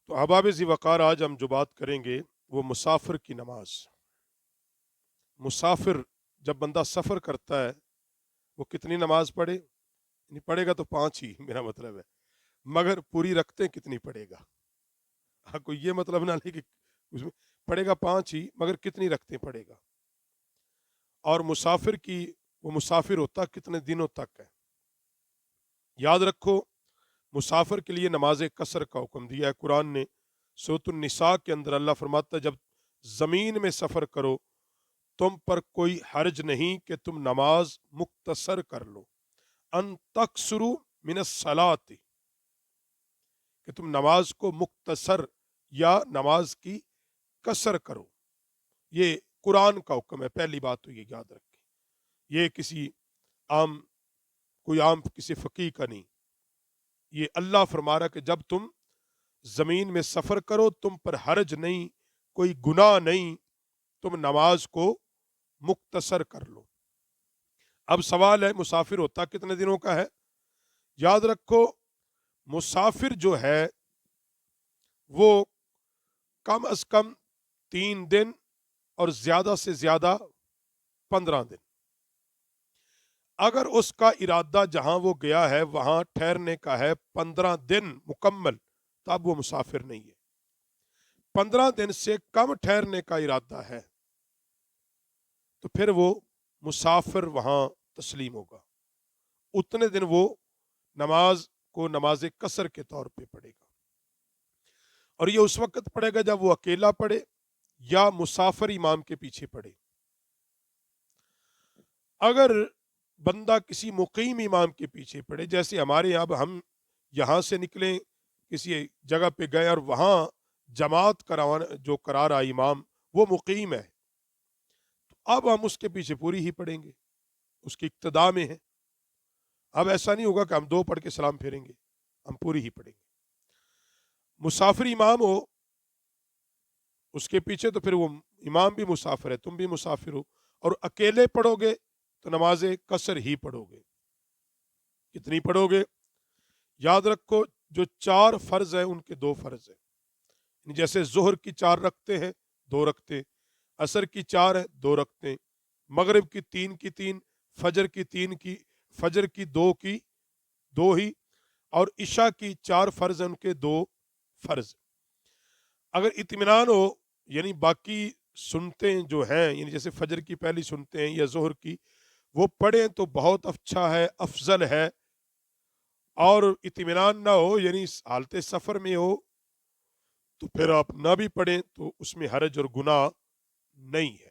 تو احباب ذی وقار آج ہم جو بات کریں گے وہ مسافر کی نماز۔ مسافر جب بندہ سفر کرتا ہے وہ کتنی نماز پڑھے؟ نہیں پڑھے گا تو 5 ہی، میرا مطلب ہے، مگر پوری رکھتے کتنی پڑھے گا؟ ہاں، کوئی یہ مطلب نہ لے کہ اس میں پڑھے گا 5 ہی مگر کتنی رکھتے پڑھے گا۔ اور مسافر کی، وہ مسافر ہوتا کتنے دنوں تک ہے؟ یاد رکھو، مسافر کے لیے نماز قصر کا حکم دیا ہے قرآن نے۔ سورۃ النساء کے اندر اللہ فرماتا ہے جب زمین میں سفر کرو تم پر کوئی حرج نہیں کہ تم نماز مختصر کر لو، ان تقصروا من الصلاۃ، کہ تم نماز کو مختصر یا نماز کی قصر کرو۔ یہ قرآن کا حکم ہے، پہلی بات تو یہ یاد رکھیں، یہ کسی عام کسی فقیہ کا نہیں، یہ اللہ فرما رہا کہ جب تم زمین میں سفر کرو تم پر حرج نہیں، کوئی گناہ نہیں، تم نماز کو مختصر کر لو۔ اب سوال ہے مسافر ہوتا کتنے دنوں کا ہے؟ یاد رکھو، مسافر جو ہے وہ کم از کم 3 دن اور زیادہ سے زیادہ 15 دن، اگر اس کا ارادہ جہاں وہ گیا ہے وہاں ٹھہرنے کا ہے 15 دن مکمل، تب وہ مسافر نہیں ہے۔ 15 دن سے کم ٹھہرنے کا ارادہ ہے تو پھر وہ مسافر وہاں تسلیم ہوگا، اتنے دن وہ نماز کو نماز قصر کے طور پہ پڑھے گا، اور یہ اس وقت پڑھے گا جب وہ اکیلا پڑھے یا مسافر امام کے پیچھے پڑھے۔ اگر بندہ کسی مقیم امام کے پیچھے پڑھے، جیسے ہمارے یہاں، اب ہم یہاں سے نکلیں کسی جگہ پہ گئے اور وہاں جماعت جو کرا رہا امام وہ مقیم ہے، تو اب ہم اس کے پیچھے پوری ہی پڑھیں گے، اس کی اقتداء میں ہے۔ اب ایسا نہیں ہوگا کہ ہم 2 پڑھ کے سلام پھیریں گے، ہم پوری ہی پڑھیں گے۔ مسافر امام ہو اس کے پیچھے تو پھر وہ امام بھی مسافر ہے، تم بھی مسافر ہو، اور اکیلے پڑھو گے تو نماز قصر ہی پڑھو گے۔ کتنی پڑھو گے؟ یاد رکھو، جو 4 فرض ہیں ان کے 2 فرض ہیں، جیسے ظہر کی 4 رکھتے ہیں 2 رکھتے، عصر کی 4 ہے 2 رکھتے، مغرب کی 3 کی 3، فجر کی 3 کی، فجر کی 2 کی 2 ہی، اور عشاء کی 4 فرض ہیں ان کے 2 فرض۔ اگر اطمینان ہو، یعنی باقی سنتیں جو ہیں، یعنی جیسے فجر کی پہلی سنتے ہیں یا ظہر کی، وہ پڑھیں تو بہت اچھا ہے، افضل ہے، اور اطمینان نہ ہو یعنی حالت سفر میں ہو تو پھر آپ نہ بھی پڑھیں تو اس میں حرج اور گناہ نہیں ہے۔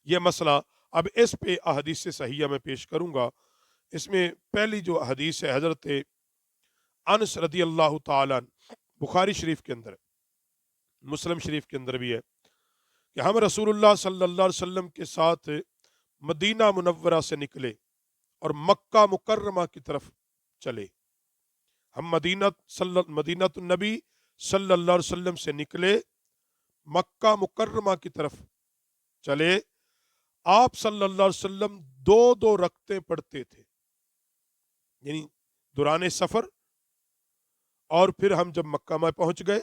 یہ مسئلہ اب اس پہ احادیث صحیحہ میں پیش کروں گا۔ اس میں پہلی جو حدیث ہے حضرت انس رضی اللہ تعالیٰ عنہ، بخاری شریف کے اندر، مسلم شریف کے اندر بھی ہے کہ ہم رسول اللہ صلی اللہ علیہ وسلم کے ساتھ مدینہ منورہ سے نکلے اور مکہ مکرمہ کی طرف چلے۔ ہم مدینہ النبی صلی اللہ علیہ وسلم سے نکلے، مکہ مکرمہ کی طرف چلے۔ آپ صلی اللہ علیہ وسلم 2 رکعتیں پڑھتے تھے، یعنی دوران سفر، اور پھر ہم جب مکہ میں پہنچ گئے،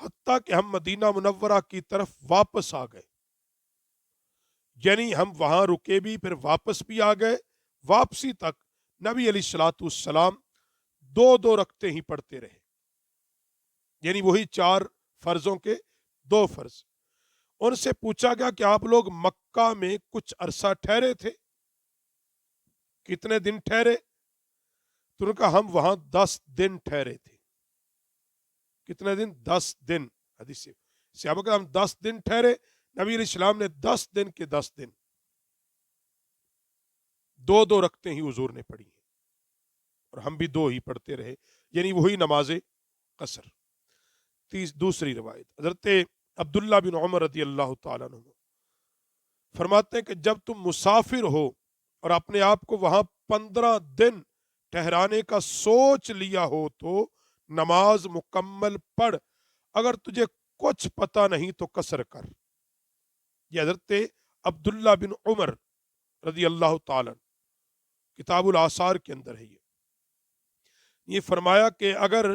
حتیٰ کہ ہم مدینہ منورہ کی طرف واپس آ گئے، یعنی ہم وہاں رکے بھی پھر واپس بھی آ گئے، واپسی تک نبی علیہ الصلوۃ والسلام 2 رکعتیں ہی پڑھتے رہے، یعنی وہی 4 فرضوں کے 2 فرض۔ ان سے پوچھا گیا کہ آپ لوگ مکہ میں کچھ عرصہ ٹھہرے تھے؟ کتنے دن ٹھہرے؟ تو انہوں نے کہا ہم وہاں 10 دن ٹھہرے تھے۔ کتنے دن؟ 10 دن۔ حدیث سے صحابہ کہ ہم 10 دن ٹھہرے، نبی علیہ السلام نے 10 دن کے 10 دن 2 رکعتیں ہی حضور نے پڑھی ہیں، اور ہم بھی 2 ہی پڑھتے رہے، یعنی وہی نماز قصر۔ دوسری روایت حضرت عبداللہ بن عمر رضی اللہ تعالیٰ عنہ فرماتے ہیں کہ جب تم مسافر ہو اور اپنے آپ کو وہاں 15 دن ٹھہرانے کا سوچ لیا ہو تو نماز مکمل پڑھ، اگر تجھے کچھ پتہ نہیں تو قصر کر۔ یہ حضرت عبداللہ بن عمر رضی اللہ تعالیٰ کتاب الآثار کے اندر ہے۔ یہ فرمایا کہ اگر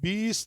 20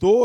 2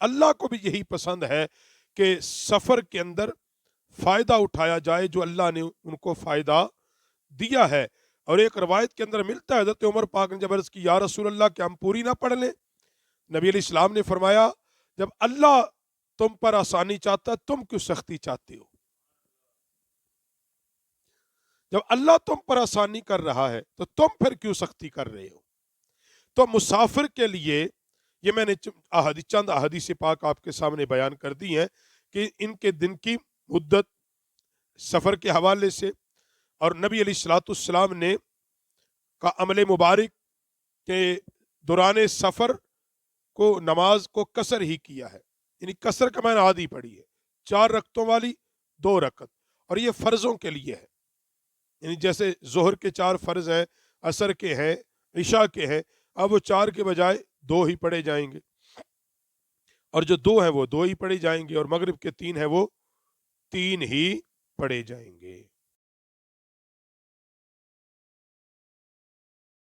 اللہ کو بھی یہی پسند ہے کہ سفر کے اندر فائدہ اٹھایا جائے جو اللہ نے ان کو فائدہ دیا ہے۔ اور ایک روایت کے اندر ملتا ہے، حضرت عمر پاک نے جب عرض کی یا رسول اللہ کہ ہم پوری نہ پڑھ لیں؟ نبی علیہ السلام نے فرمایا جب اللہ تم پر آسانی چاہتا ہے تم کیوں سختی چاہتے ہو؟ جب اللہ تم پر آسانی کر رہا ہے تو تم پھر کیوں سختی کر رہے ہو؟ تو مسافر کے لیے یہ میں نے چند احادیث پاک آپ کے سامنے بیان کر دی ہیں کہ ان کے دن کی مدت سفر کے حوالے سے، اور نبی علیہ الصلوۃ والسلام نے کا عمل مبارک کے دوران سفر کو نماز کو قصر ہی کیا ہے، یعنی قصر کا میں نے آدھی پڑھی ہے، 4 رکعتوں والی 2 رکعت، اور یہ فرضوں کے لیے ہے، یعنی جیسے ظہر کے 4 فرض ہیں، عصر کے ہیں، عشاء کے ہیں، اب وہ 4 کے بجائے 2 ہی پڑھے جائیں گے، اور جو 2 ہیں وہ 2 ہی پڑھے جائیں گے، اور مغرب کے 3 ہیں وہ 3 ہی پڑھے جائیں گے۔